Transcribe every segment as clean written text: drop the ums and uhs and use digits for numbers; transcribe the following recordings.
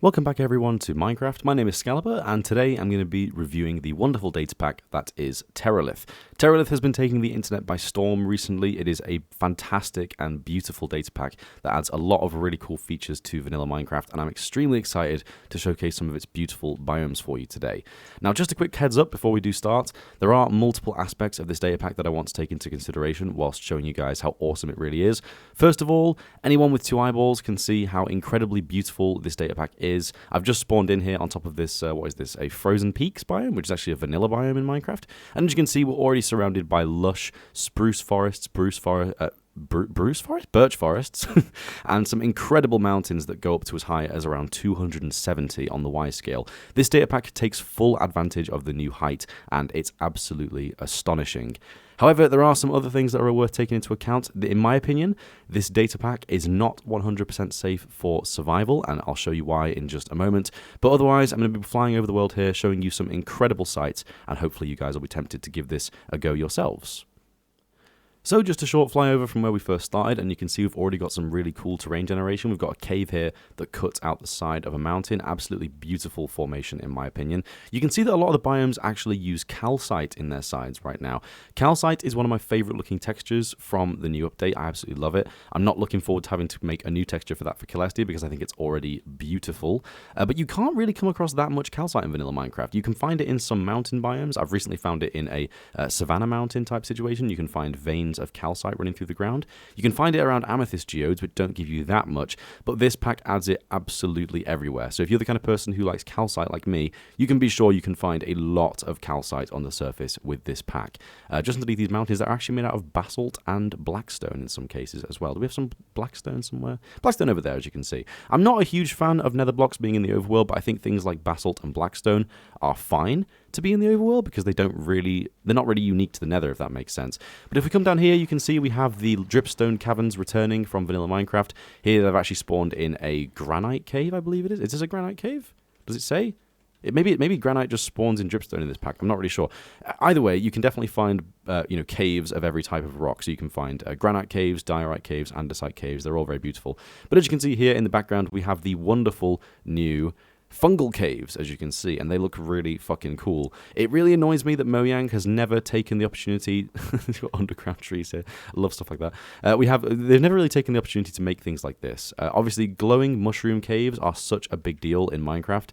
Welcome back everyone to Minecraft. My name is Scalper, and today I'm going to be reviewing the wonderful data pack that is Terralith. Terralith has been taking the internet by storm recently. It is a fantastic and beautiful data pack that adds a lot of really cool features to vanilla Minecraft, and I'm extremely excited to showcase some of its beautiful biomes for you today. Now, just a quick heads up before we do start, there are multiple aspects of this data pack that I want to take into consideration whilst showing you guys how awesome it really is. First of all, anyone with two eyeballs can see how incredibly beautiful this data pack is. I've just spawned in here on top of this, what is this, a Frozen Peaks biome, which is actually a vanilla biome in Minecraft. And as you can see, we're already surrounded by lush spruce forests, birch forests, and some incredible mountains that go up to as high as around 270 on the Y scale. This data pack takes full advantage of the new height, and it's absolutely astonishing. However, there are some other things that are worth taking into account. In my opinion, this data pack is not 100% safe for survival, and I'll show you why in just a moment. But otherwise, I'm going to be flying over the world here, showing you some incredible sights, and hopefully you guys will be tempted to give this a go yourselves. So just a short flyover from where we first started, and you can see we've already got some really cool terrain generation. We've got a cave here that cuts out the side of a mountain. Absolutely beautiful formation in my opinion. You can see that a lot of the biomes actually use calcite in their sides right now. Calcite is one of my favorite looking textures from the new update. I absolutely love it. I'm not looking forward to having to make a new texture for that for Celestia because I think it's already beautiful. But you can't really come across that much calcite in vanilla Minecraft. You can find it in some mountain biomes. I've recently found it in a savanna mountain type situation. You can find veins of calcite running through the ground. You can find it around amethyst geodes, which don't give you that much, but this pack adds it absolutely everywhere. So if you're the kind of person who likes calcite like me, you can be sure you can find a lot of calcite on the surface with this pack. Just underneath these mountains that are actually made out of basalt and blackstone in some cases as well. Do we have some blackstone somewhere? Blackstone over there, as you can see. I'm not a huge fan of nether blocks being in the overworld, but I think things like basalt and blackstone are fine to be in the overworld because they're not really unique to the nether, if that makes sense. But if we come down here, you can see we have the dripstone caverns returning from vanilla Minecraft. Here they've actually spawned in a granite cave, I believe it is. Is this a granite cave? Does it say? Maybe granite just spawns in dripstone in this pack. I'm not really sure. Either way, you can definitely find caves of every type of rock. So you can find granite caves, diorite caves, andesite caves. They're all very beautiful. But as you can see here in the background, we have the wonderful new fungal caves, as you can see, and they look really fucking cool. It really annoys me that Mojang has never taken the opportunity. There's got underground trees here. I love stuff like that. They've never really taken the opportunity to make things like this. Obviously, glowing mushroom caves are such a big deal in Minecraft.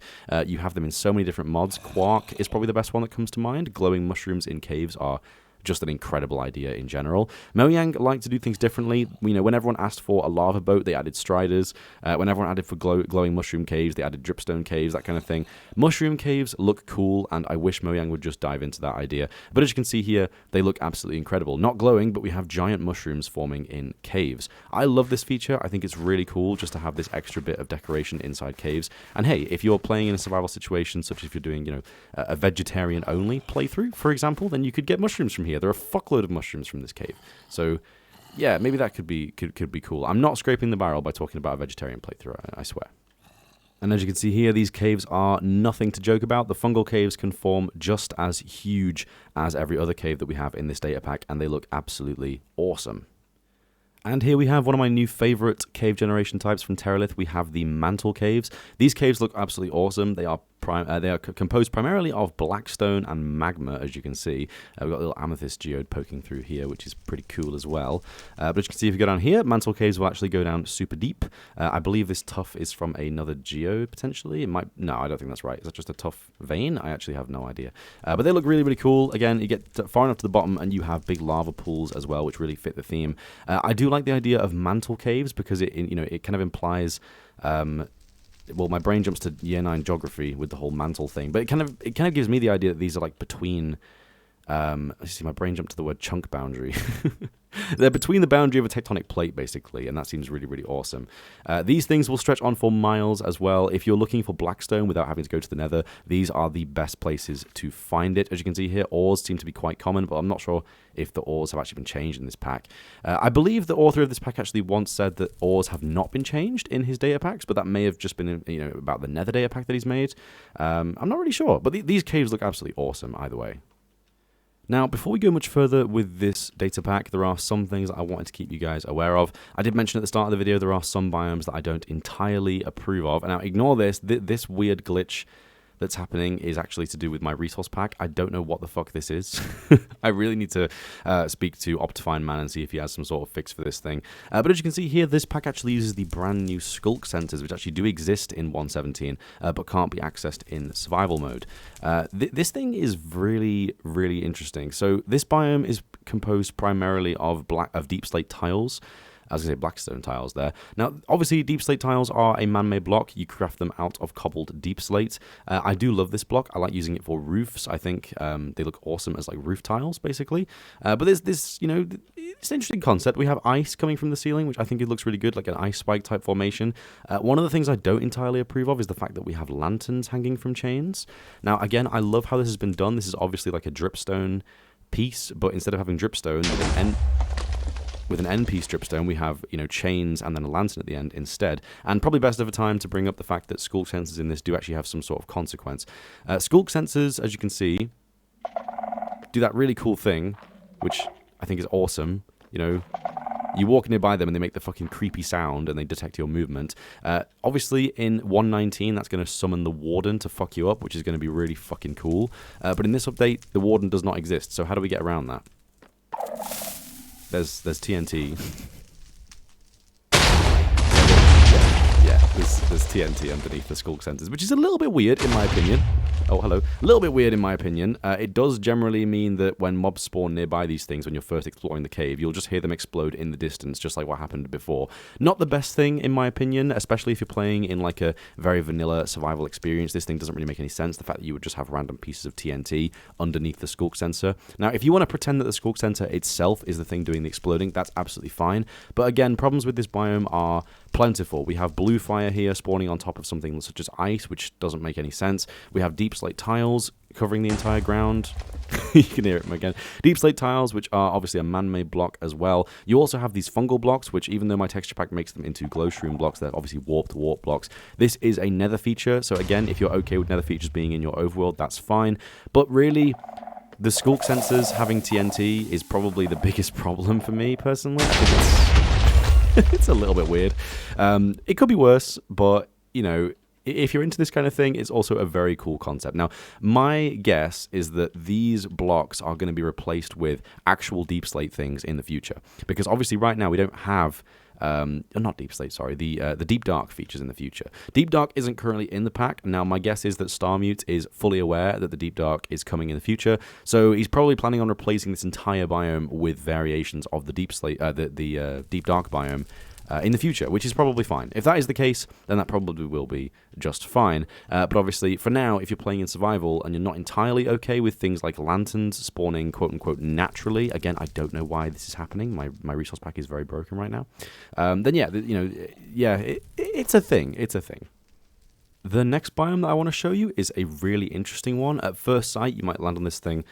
You have them in so many different mods. Quark is probably the best one that comes to mind. Glowing mushrooms in caves are just an incredible idea in general. Mojang like to do things differently. When everyone asked for a lava boat, they added striders. When everyone added for glowing mushroom caves, they added dripstone caves, that kind of thing. Mushroom caves look cool, and I wish Mojang would just dive into that idea. But as you can see here, they look absolutely incredible. Not glowing, but we have giant mushrooms forming in caves. I love this feature. I think it's really cool just to have this extra bit of decoration inside caves. And hey, if you're playing in a survival situation, such as if you're doing, a vegetarian-only playthrough, for example, then you could get mushrooms from here. There are a fuckload of mushrooms from this cave. So, yeah, maybe that could be cool. I'm not scraping the barrel by talking about a vegetarian playthrough, I swear. And as you can see here, these caves are nothing to joke about. The fungal caves can form just as huge as every other cave that we have in this data pack, and they look absolutely awesome. And here we have one of my new favorite cave generation types from Terralith. We have the Mantle Caves. These caves look absolutely awesome. They are composed primarily of blackstone and magma, as you can see. We've got a little amethyst geode poking through here, which is pretty cool as well. But as you can see, if you go down here, Mantle Caves will actually go down super deep. I believe this tuff is from another geode, potentially. It might. No, I don't think that's right. Is that just a tuff vein? I actually have no idea. But they look really, really cool. Again, you get far enough to the bottom, and you have big lava pools as well, which really fit the theme. I do like the idea of Mantle Caves because it kind of implies. Well, my brain jumps to year 9 geography with the whole mantle thing, but it kind of gives me the idea that these are like between. Let's see, my brain jumped to the word chunk boundary. They're between the boundary of a tectonic plate, basically, and that seems really, really awesome. These things will stretch on for miles as well. If you're looking for blackstone without having to go to the nether, these are the best places to find it. As you can see here, ores seem to be quite common, but I'm not sure if the ores have actually been changed in this pack. I believe the author of this pack actually once said that ores have not been changed in his data packs, but that may have just been about the nether data pack that he's made. I'm not really sure, but these caves look absolutely awesome either way. Now, before we go much further with this data pack, there are some things that I wanted to keep you guys aware of. I did mention at the start of the video there are some biomes that I don't entirely approve of. Now, ignore this. This weird glitch that's happening is actually to do with my resource pack. I don't know what the fuck this is. I really need to speak to Optifine Man and see if he has some sort of fix for this thing. But as you can see here, this pack actually uses the brand new Skulk Sensors, which actually do exist in 1.17, but can't be accessed in survival mode. This thing is really, really interesting. So this biome is composed primarily of deep slate tiles. I was going to say blackstone tiles there. Now, obviously, deep slate tiles are a man-made block. You craft them out of cobbled deep slate. I do love this block. I like using it for roofs. I think they look awesome as like roof tiles, basically. But there's this, you know, it's an interesting concept. We have ice coming from the ceiling, which I think it looks really good, like an ice spike type formation. One of the things I don't entirely approve of is the fact that we have lanterns hanging from chains. Now, again, I love how this has been done. This is obviously like a dripstone piece, but instead of having dripstone with an end piece dripstone, we have, you know, chains and then a lantern at the end instead. And probably best of a time to bring up the fact that Skulk Sensors in this do actually have some sort of consequence. Skulk Sensors, as you can see, do that really cool thing, which I think is awesome. You know, you walk nearby them and they make the fucking creepy sound and they detect your movement. Obviously, in 1.19, that's going to summon the Warden to fuck you up, which is going to be really fucking cool. But in this update, the Warden does not exist. So how do we get around that? There's TNT. Yeah, there's TNT underneath the Skulk Sensors, which is a little bit weird in my opinion. Oh, hello. A little bit weird in my opinion. It does generally mean that when mobs spawn nearby these things, when you're first exploring the cave, you'll just hear them explode in the distance, just like what happened before. Not the best thing, in my opinion, especially if you're playing in like a very vanilla survival experience. This thing doesn't really make any sense, the fact that you would just have random pieces of TNT underneath the Skulk Sensor. Now, if you want to pretend that the Skulk Sensor itself is the thing doing the exploding, that's absolutely fine. But again, problems with this biome are plentiful. We have blue fire here spawning on top of something such as ice, which doesn't make any sense. We have deep slate tiles covering the entire ground. You can hear it again. Deep slate tiles, which are obviously a man-made block as well. You also have these fungal blocks, which even though my texture pack makes them into glow shroom blocks, they're obviously warp blocks. This is a nether feature, so again, if you're okay with nether features being in your overworld, that's fine. But really, the Skulk Sensors having TNT is probably the biggest problem for me, personally. It's a little bit weird. It could be worse, but, you know, if you're into this kind of thing, it's also a very cool concept. Now, my guess is that these blocks are going to be replaced with actual deep slate things in the future. Because obviously right now we don't have... not deep slate, sorry, the deep dark features in the future. Deep dark isn't currently in the pack. Now, my guess is that Starmute is fully aware that the deep dark is coming in the future, so he's probably planning on replacing this entire biome with variations of the deep slate, the deep dark biome. In the future, which is probably fine. If that is the case, then that probably will be just fine. But obviously, for now, if you're playing in survival and you're not entirely okay with things like lanterns spawning quote-unquote naturally, again, I don't know why this is happening. My resource pack is very broken right now. Then yeah, you know, yeah, it's a thing. It's a thing. The next biome that I want to show you is a really interesting one. At first sight, you might land on this thing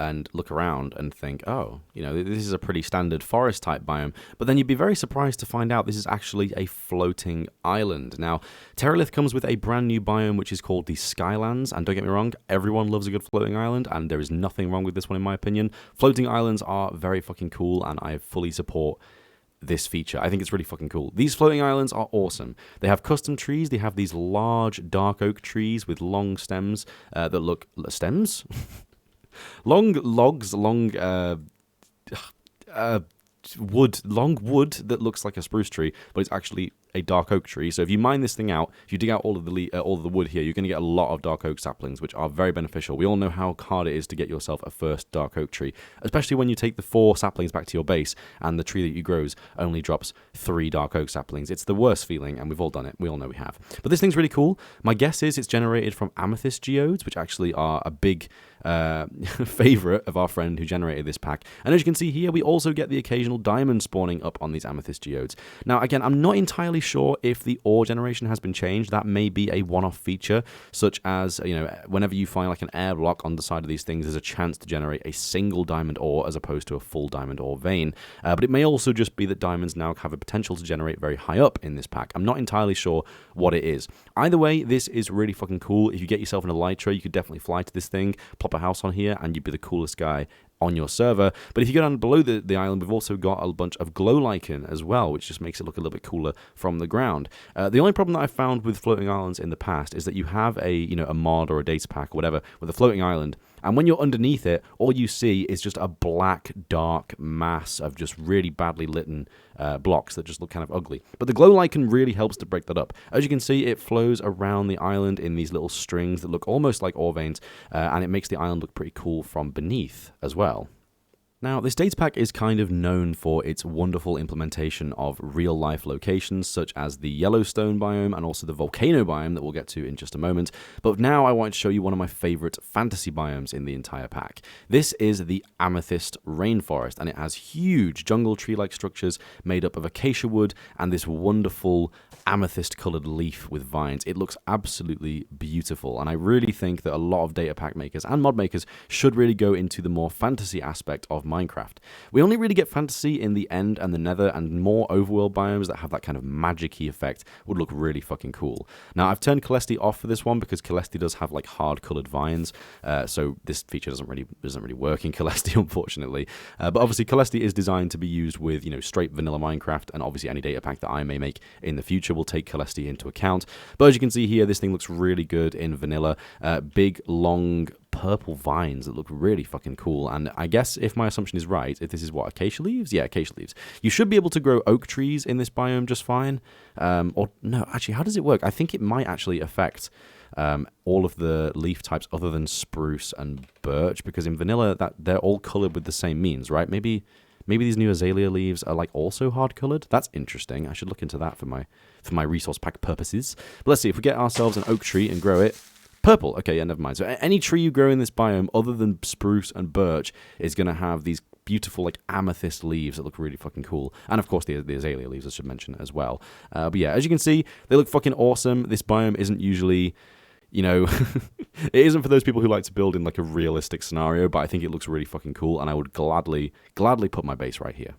and look around and think, oh, you know, this is a pretty standard forest type biome. But then you'd be very surprised to find out this is actually a floating island. Now, Terralith comes with a brand new biome which is called the Skylands. And don't get me wrong, everyone loves a good floating island, and there is nothing wrong with this one in my opinion. Floating islands are very fucking cool, and I fully support this feature. I think it's really fucking cool. These floating islands are awesome. They have custom trees. They have these large dark oak trees with long stems that look... Stems? Long logs, long wood that looks like a spruce tree, but it's actually a dark oak tree. So if you mine this thing out, if you dig out all of the wood here, you're going to get a lot of dark oak saplings, which are very beneficial. We all know how hard it is to get yourself a first dark oak tree, especially when you take the 4 saplings back to your base and the tree that you grows only drops 3 dark oak saplings. It's the worst feeling, and we've all done it. We all know we have. But this thing's really cool. My guess is it's generated from amethyst geodes, which actually are a big favorite of our friend who generated this pack. And as you can see here, we also get the occasional diamond spawning up on these amethyst geodes. Now, again, I'm not entirely sure if the ore generation has been changed. That may be a one-off feature, such as, you know, whenever you find like an air block on the side of these things, there's a chance to generate a single diamond ore as opposed to a full diamond ore vein. But it may also just be that diamonds now have a potential to generate very high up in this pack. I'm not entirely sure what it is. Either way, this is really fucking cool. If you get yourself an elytra, you could definitely fly to this thing, plop a house on here, and you'd be the coolest guy on your server. But if you go down below the island, we've also got a bunch of glow lichen as well, which just makes it look a little bit cooler from the ground. The only problem that I've found with floating islands in the past is that you have a mod or a data pack or whatever with a floating island, and when you're underneath it, all you see is just a black, dark mass of just really badly lit blocks that just look kind of ugly. But the glow lichen really helps to break that up. As you can see, it flows around the island in these little strings that look almost like ore veins, and it makes the island look pretty cool from beneath as well. Now, this datapack is kind of known for its wonderful implementation of real-life locations, such as the Yellowstone biome and also the Volcano biome that we'll get to in just a moment. But now I want to show you one of my favorite fantasy biomes in the entire pack. This is the Amethyst Rainforest, and it has huge jungle tree-like structures made up of acacia wood and this wonderful amethyst-colored leaf with vines. It looks absolutely beautiful, and I really think that a lot of datapack makers and mod makers should really go into the more fantasy aspect of Minecraft. We only really get fantasy in the End and the Nether, and more overworld biomes that have that kind of magic-y effect would look really fucking cool. Now, I've turned Celesti off for this one because Celesti does have like hard-colored vines, so this feature doesn't really work in Celesti, unfortunately. But obviously, Celesti is designed to be used with straight vanilla Minecraft, and obviously any data pack that I may make in the future will take Celesti into account. But as you can see here, this thing looks really good in vanilla. Big, long, purple vines that look really fucking cool, and I guess if my assumption is right, if this is what, acacia leaves? Yeah, acacia leaves. You should be able to grow oak trees in this biome just fine. Or no, actually, how does it work? I think it might actually affect all of the leaf types other than spruce and birch, because in vanilla that they're all colored with the same means, right? Maybe these new azalea leaves are like also hard colored. That's interesting. I should look into that for my resource pack purposes. But let's see if we get ourselves an oak tree and grow it. Purple. Okay, yeah, never mind. So any tree you grow in this biome other than spruce and birch is going to have these beautiful like amethyst leaves that look really fucking cool. And of course the azalea leaves I should mention as well. But yeah, as you can see, they look fucking awesome. This biome isn't usually, it isn't for those people who like to build in like a realistic scenario, but I think it looks really fucking cool, and I would gladly put my base right here.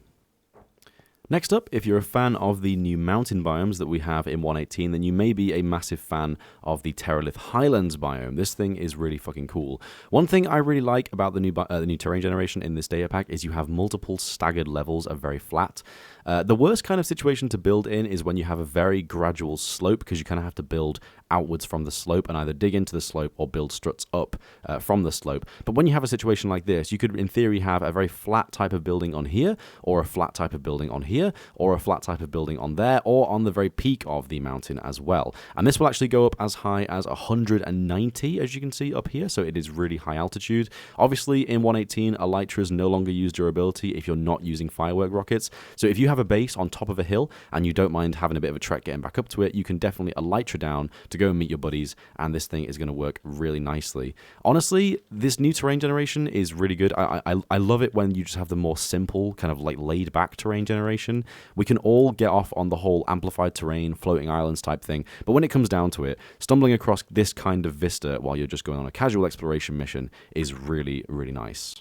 Next up, if you're a fan of the new mountain biomes that we have in 1.18, then you may be a massive fan of the Terralith Highlands biome. This thing is really fucking cool. One thing I really like about the new terrain generation in this data pack is you have multiple staggered levels of very flat. The worst kind of situation to build in is when you have a very gradual slope, because you kind of have to build outwards from the slope and either dig into the slope or build struts up from the slope. But when you have a situation like this, you could in theory have a very flat type of building on here, or a flat type of building on here, or a flat type of building on there, or on the very peak of the mountain as well. And this will actually go up as high as 190, as you can see up here, so it is really high altitude. Obviously in 1.18, elytras no longer use durability if you're not using firework rockets, so if you have a base on top of a hill and you don't mind having a bit of a trek getting back up to it, you can definitely elytra down to go and meet your buddies, and this thing is going to work really nicely. Honestly, this new terrain generation is really good. I love it when you just have the more simple, kind of like laid back terrain generation. We can all get off on the whole amplified terrain, floating islands type thing, but when it comes down to it, stumbling across this kind of vista while you're just going on a casual exploration mission is really, really nice.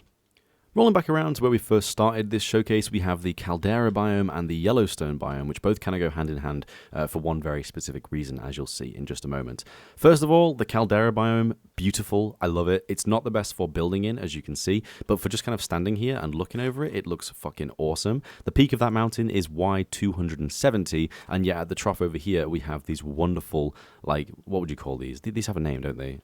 Rolling back around to where we first started this showcase, we have the Caldera Biome and the Yellowstone Biome, which both kind of go hand in hand for one very specific reason, as you'll see in just a moment. First of all, the Caldera Biome, beautiful. I love it. It's not the best for building in, as you can see, but for just kind of standing here and looking over it, it looks fucking awesome. The peak of that mountain is wide 270, and yet at the trough over here, we have these wonderful, like, what would you call these? These have a name, don't they?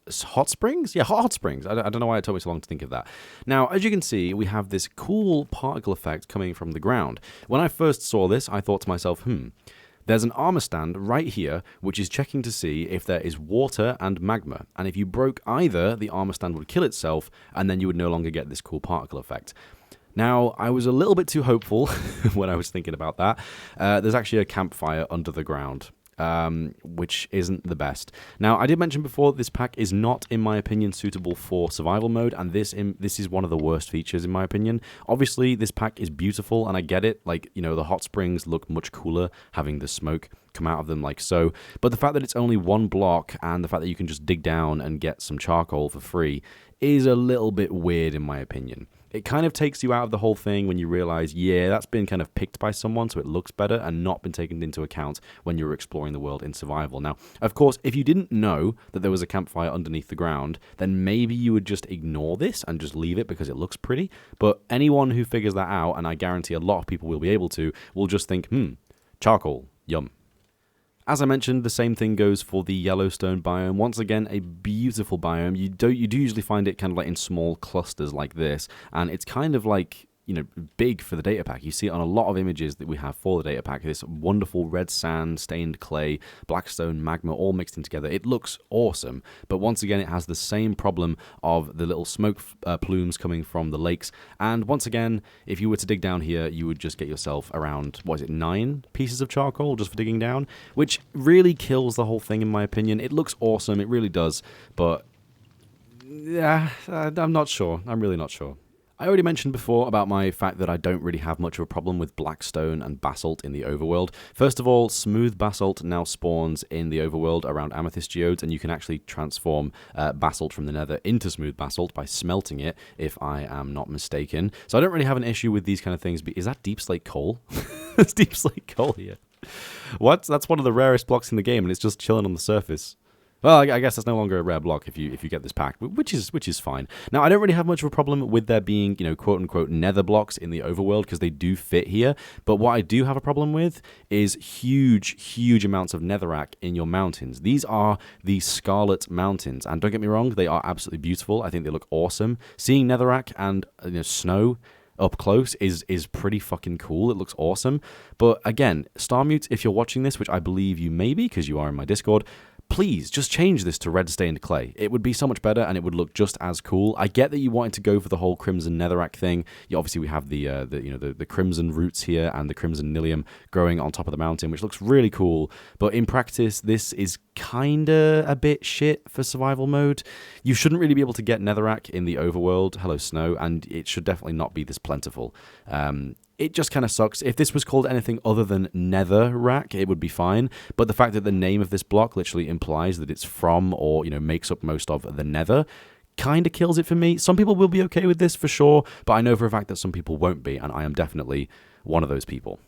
Hot springs? Yeah, hot springs. I don't know why it took me so long to think of that. Now, as you can see, we have this cool particle effect coming from the ground. When I first saw this, I thought to myself, there's an armor stand right here, which is checking to see if there is water and magma. And if you broke either, the armor stand would kill itself, and then you would no longer get this cool particle effect. Now, I was a little bit too hopeful when I was thinking about that. There's actually a campfire under the ground, which isn't the best. Now, I did mention before, this pack is not, in my opinion, suitable for survival mode, and this is one of the worst features, in my opinion. Obviously, this pack is beautiful, and I get it. Like, the hot springs look much cooler having the smoke come out of them like so. But the fact that it's only one block and the fact that you can just dig down and get some charcoal for free is a little bit weird in my opinion. It kind of takes you out of the whole thing when you realize, yeah, that's been kind of picked by someone so it looks better and not been taken into account when you were exploring the world in survival. Now, of course, if you didn't know that there was a campfire underneath the ground, then maybe you would just ignore this and just leave it because it looks pretty. But anyone who figures that out, and I guarantee a lot of people will be able to, will just think, charcoal, yum. As I mentioned, the same thing goes for the Yellowstone biome. Once again, a beautiful biome. You do usually find it kind of like in small clusters like this, and it's kind of like, you know, big for the data pack. You see it on a lot of images that we have for the data pack. This wonderful red sand, stained clay, blackstone, magma, all mixed in together. It looks awesome, but once again, it has the same problem of the little smoke plumes coming from the lakes. And once again, if you were to dig down here, you would just get yourself around, 9 pieces of charcoal just for digging down, which really kills the whole thing in my opinion. It looks awesome, it really does, but yeah, I'm not sure. I'm really not sure. I already mentioned before about my fact that I don't really have much of a problem with blackstone and basalt in the overworld. First of all, smooth basalt now spawns in the overworld around amethyst geodes, and you can actually transform basalt from the nether into smooth basalt by smelting it, if I am not mistaken. So I don't really have an issue with these kind of things. But is that deep slate coal? There's deep slate coal here. What? That's one of the rarest blocks in the game, and it's just chilling on the surface. Well, I guess that's no longer a rare block if you get this pack, which is fine. Now, I don't really have much of a problem with there being, you know, quote-unquote nether blocks in the overworld because they do fit here. But what I do have a problem with is huge amounts of netherrack in your mountains. These are the Scarlet Mountains, and don't get me wrong, they are absolutely beautiful. I think they look awesome. Seeing netherrack and snow up close is pretty fucking cool. It looks awesome. But again, Starmute, if you're watching this, which I believe you may be because you are in my Discord, please just change this to red stained clay. It would be so much better and it would look just as cool. I get that you wanted to go for the whole crimson netherrack thing. Obviously we have the crimson roots here and the crimson nilium growing on top of the mountain, which looks really cool. But in practice, this is kinda a bit shit for survival mode. You shouldn't really be able to get netherrack in the overworld. Hello snow, and it should definitely not be this plentiful. It just kind of sucks. If this was called anything other than netherrack, it would be fine. But the fact that the name of this block literally implies that it's from or, makes up most of the nether kind of kills it for me. Some people will be okay with this for sure, but I know for a fact that some people won't be, and I am definitely one of those people.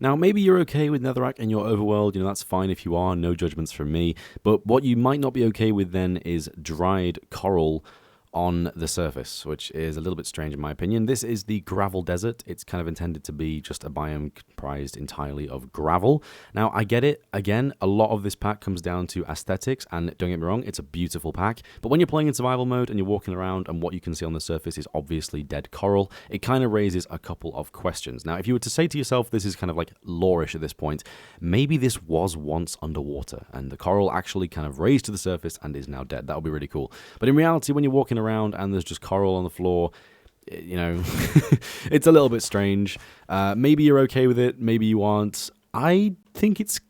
Now, maybe you're okay with netherrack in your overworld, that's fine if you are, no judgments from me. But what you might not be okay with then is dried coral on the surface, which is a little bit strange in my opinion. This is the gravel desert. It's kind of intended to be just a biome comprised entirely of gravel. Now, I get it. Again, a lot of this pack comes down to aesthetics, and don't get me wrong, it's a beautiful pack. But when you're playing in survival mode and you're walking around and what you can see on the surface is obviously dead coral, it kind of raises a couple of questions. Now, if you were to say to yourself, this is kind of like lore-ish at this point, maybe this was once underwater and the coral actually kind of raised to the surface and is now dead. That would be really cool. But in reality, when you're walking around and there's just coral on the floor, it's a little bit strange. Maybe you're okay with it, maybe you aren't. I think it's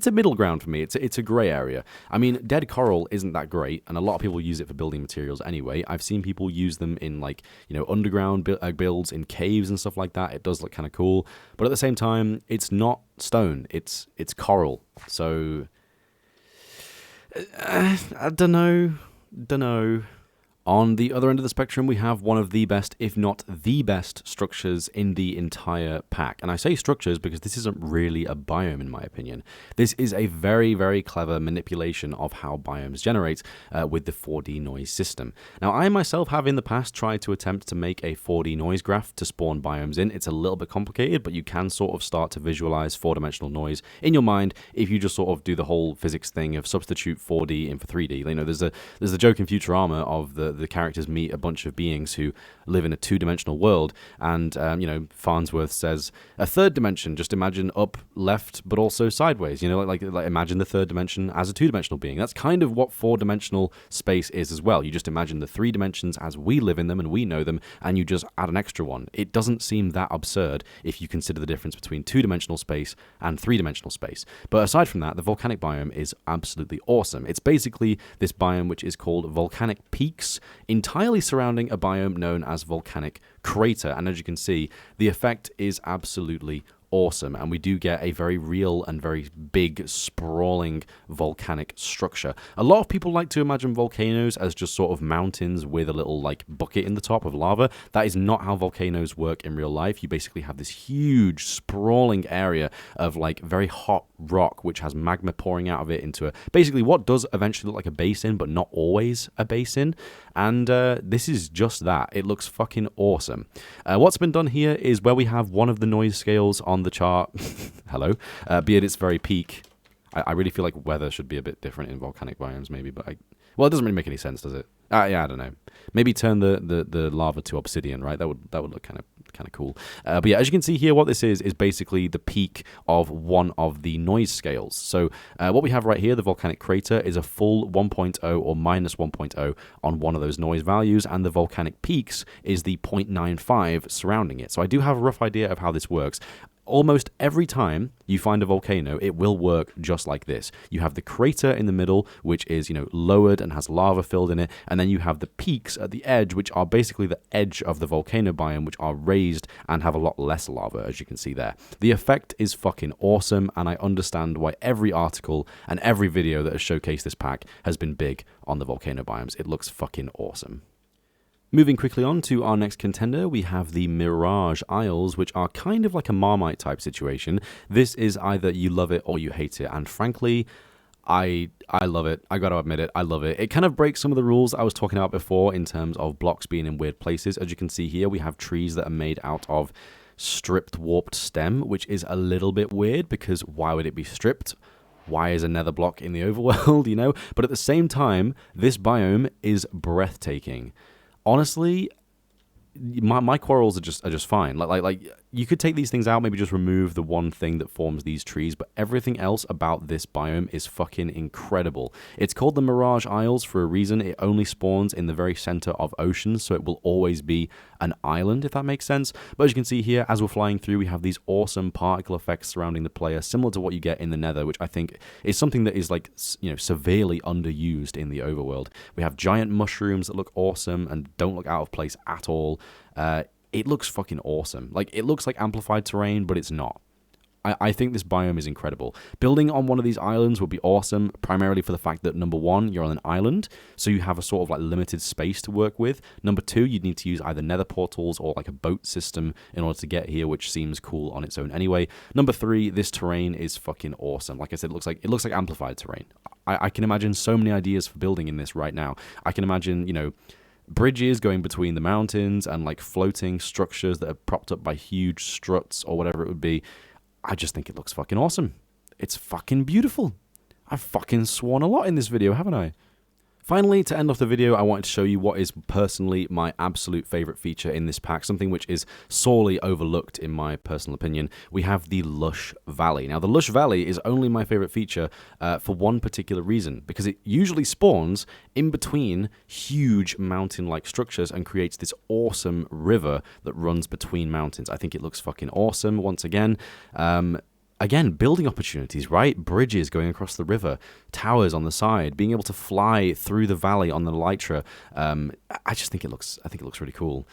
a middle ground for me. It's a gray area. I mean, dead coral isn't that great, and a lot of people use it for building materials anyway. I've seen people use them in underground builds in caves and stuff like that. It does look kind of cool, but at the same time, it's not stone. It's coral. So I don't know. On the other end of the spectrum, we have one of the best, if not the best, structures in the entire pack. And I say structures because this isn't really a biome, in my opinion. This is a very, very clever manipulation of how biomes generate with the 4D noise system. Now, I myself have in the past tried to attempt to make a 4D noise graph to spawn biomes in. It's a little bit complicated, but you can sort of start to visualize four-dimensional noise in your mind if you just sort of do the whole physics thing of substitute 4D in for 3D. There's a joke in Futurama of the characters meet a bunch of beings who live in a two-dimensional world, and Farnsworth says a third dimension, just imagine up, left, but also sideways. Like imagine the third dimension as a two-dimensional being. That's kind of what four-dimensional space is as well. You just imagine the three dimensions as we live in them and we know them, and you just add an extra one. It doesn't seem that absurd if you consider the difference between two-dimensional space and three-dimensional space. But aside from that, the volcanic biome is absolutely awesome. It's basically this biome which is called volcanic peaks, entirely surrounding a biome known as volcanic crater. And as you can see, the effect is absolutely awesome, and we do get a very real and very big, sprawling volcanic structure. A lot of people like to imagine volcanoes as just sort of mountains with a little like bucket in the top of lava. That is not how volcanoes work in real life. You basically have this huge, sprawling area of like very hot rock which has magma pouring out of it into basically what does eventually look like a basin, but not always a basin. And this is just that. It looks fucking awesome. What's been done here is where we have one of the noise scales on the chart, hello, be at its very peak. I really feel like weather should be a bit different in volcanic biomes, maybe, but well, it doesn't really make any sense, does it? Yeah, I don't know. Maybe turn the lava to obsidian, right? That would look kind of cool. But yeah, as you can see here, what this is basically the peak of one of the noise scales. So what we have right here, the volcanic crater, is a full 1.0 or minus 1.0 on one of those noise values, and the volcanic peaks is the 0.95 surrounding it. So I do have a rough idea of how this works. Almost every time you find a volcano, it will work just like this. You have the crater in the middle, which is, lowered and has lava filled in it, and then you have the peaks at the edge, which are basically the edge of the volcano biome, which are raised and have a lot less lava, as you can see there. The effect is fucking awesome, and I understand why every article and every video that has showcased this pack has been big on the volcano biomes. It looks fucking awesome. Moving quickly on to our next contender, we have the Mirage Isles, which are kind of like a Marmite type situation. This is either you love it or you hate it, and frankly, I love it. I gotta admit it, I love it. It kind of breaks some of the rules I was talking about before in terms of blocks being in weird places. As you can see here, we have trees that are made out of stripped warped stem, which is a little bit weird because why would it be stripped? Why is a nether block in the overworld, But at the same time, this biome is breathtaking. Honestly, my quarrels are just fine. Like you could take these things out, maybe just remove the one thing that forms these trees, but everything else about this biome is fucking incredible. It's called the Mirage Isles for a reason. It only spawns in the very center of oceans, so it will always be an island, if that makes sense. But as you can see here, as we're flying through, we have these awesome particle effects surrounding the player, similar to what you get in the Nether, which I think is something that is like, severely underused in the overworld. We have giant mushrooms that look awesome and don't look out of place at all. It looks fucking awesome. Like, it looks like amplified terrain, but it's not. I think this biome is incredible. Building on one of these islands would be awesome, primarily for the fact that, number one, you're on an island, so you have a sort of like limited space to work with. Number two, you'd need to use either nether portals or like a boat system in order to get here, which seems cool on its own anyway. Number three, this terrain is fucking awesome. Like I said, it looks like amplified terrain. I can imagine so many ideas for building in this right now. I can imagine, bridges going between the mountains and like floating structures that are propped up by huge struts or whatever it would be. I just think it looks fucking awesome. It's fucking beautiful. I've fucking sworn a lot in this video, haven't I? Finally, to end off the video, I wanted to show you what is personally my absolute favorite feature in this pack, something which is sorely overlooked in my personal opinion. We have the Lush Valley. Now, the Lush Valley is only my favorite feature for one particular reason, because it usually spawns in between huge mountain-like structures and creates this awesome river that runs between mountains. I think it looks fucking awesome, once again. Again, building opportunities, right? Bridges going across the river, towers on the side, being able to fly through the valley on the elytra. I think it looks really cool.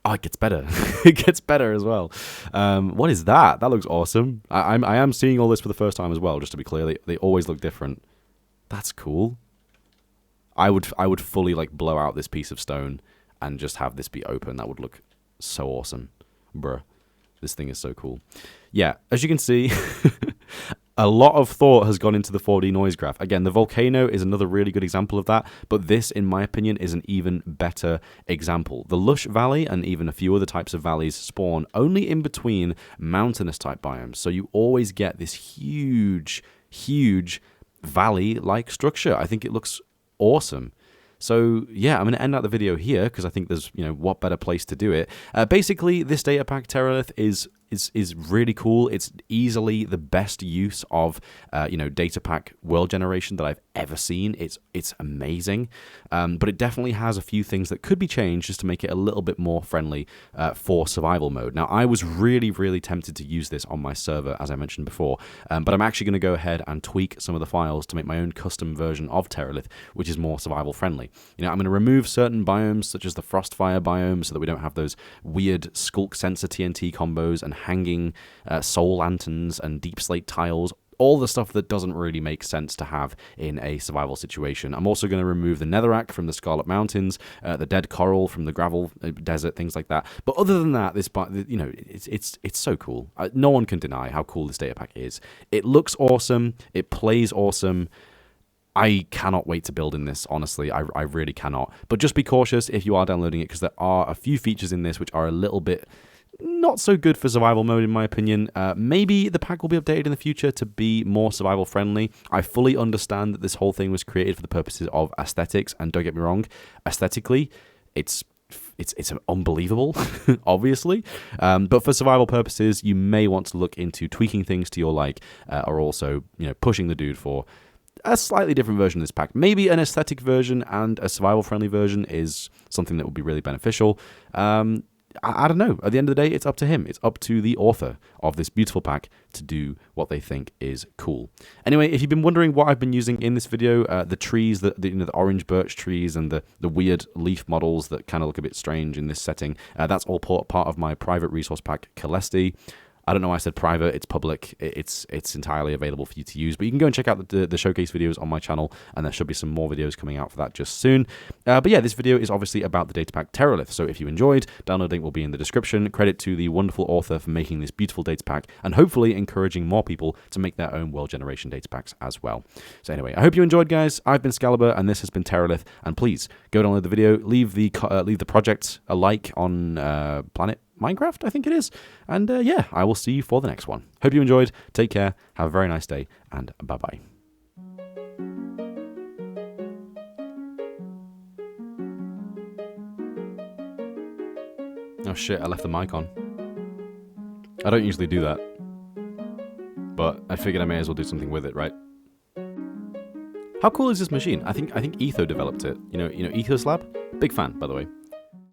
Oh, it gets better. It gets better as well. What is that? That looks awesome. I am seeing all this for the first time as well, just to be clear. They always look different. That's cool. I would fully like blow out this piece of stone and just have this be open. That would look so awesome. Bruh. This thing is so cool. Yeah, as you can see, a lot of thought has gone into the 4D noise graph. Again, the volcano is another really good example of that, but this, in my opinion, is an even better example. The Lush Valley and even a few other types of valleys spawn only in between mountainous type biomes, so you always get this huge, huge valley-like structure. I think it looks awesome. So, yeah, I'm going to end out the video here because I think there's, what better place to do it. Basically, this data pack, Terralith, is really cool. It's easily the best use of, data pack world generation that I've ever seen. It's amazing. But it definitely has a few things that could be changed just to make it a little bit more friendly for survival mode. Now, I was really, really tempted to use this on my server, as I mentioned before, but I'm actually going to go ahead and tweak some of the files to make my own custom version of Terralith, which is more survival friendly. I'm going to remove certain biomes, such as the Frostfire biome, so that we don't have those weird Skulk Sensor TNT combos and hanging soul lanterns and deep slate tiles. All the stuff that doesn't really make sense to have in a survival situation. I'm also going to remove the netherrack from the Scarlet Mountains, the dead coral from the gravel desert, things like that. But other than that, this, you know, it's so cool. No one can deny how cool this data pack is. It looks awesome. It plays awesome. I cannot wait to build in this, honestly. I really cannot. But just be cautious if you are downloading it, because there are a few features in this which are a little bit not so good for survival mode, in my opinion. Maybe the pack will be updated in the future to be more survival friendly. I fully understand that this whole thing was created for the purposes of aesthetics, and don't get me wrong, aesthetically, it's unbelievable, obviously. But for survival purposes, you may want to look into tweaking things to your like, or also, you know, pushing the dude for a slightly different version of this pack. Maybe an aesthetic version and a survival friendly version is something that would be really beneficial. I don't know. At the end of the day, it's up to him. It's up to the author of this beautiful pack to do what they think is cool. Anyway, if you've been wondering what I've been using in this video, the trees, the orange birch trees and the weird leaf models that kind of look a bit strange in this setting, that's all part of my private resource pack, Celesti. I don't know why I said private. It's public. It's entirely available for you to use. But you can go and check out the showcase videos on my channel, and there should be some more videos coming out for that just soon. But yeah, this video is obviously about the Datapack Terralith. So if you enjoyed, download link will be in the description. Credit to the wonderful author for making this beautiful data pack, and hopefully encouraging more people to make their own world generation data packs as well. So anyway, I hope you enjoyed, guys. I've been Scalibur, and this has been Terralith. And please go download the video. Leave the project a like on Planet Minecraft, I think it is. And yeah, I will see you for the next one. Hope you enjoyed. Take care. Have a very nice day. And bye-bye. Oh shit, I left the mic on. I don't usually do that. But I figured I may as well do something with it, right? How cool is this machine? I think Etho developed it. You know Etho's lab? Big fan, by the way.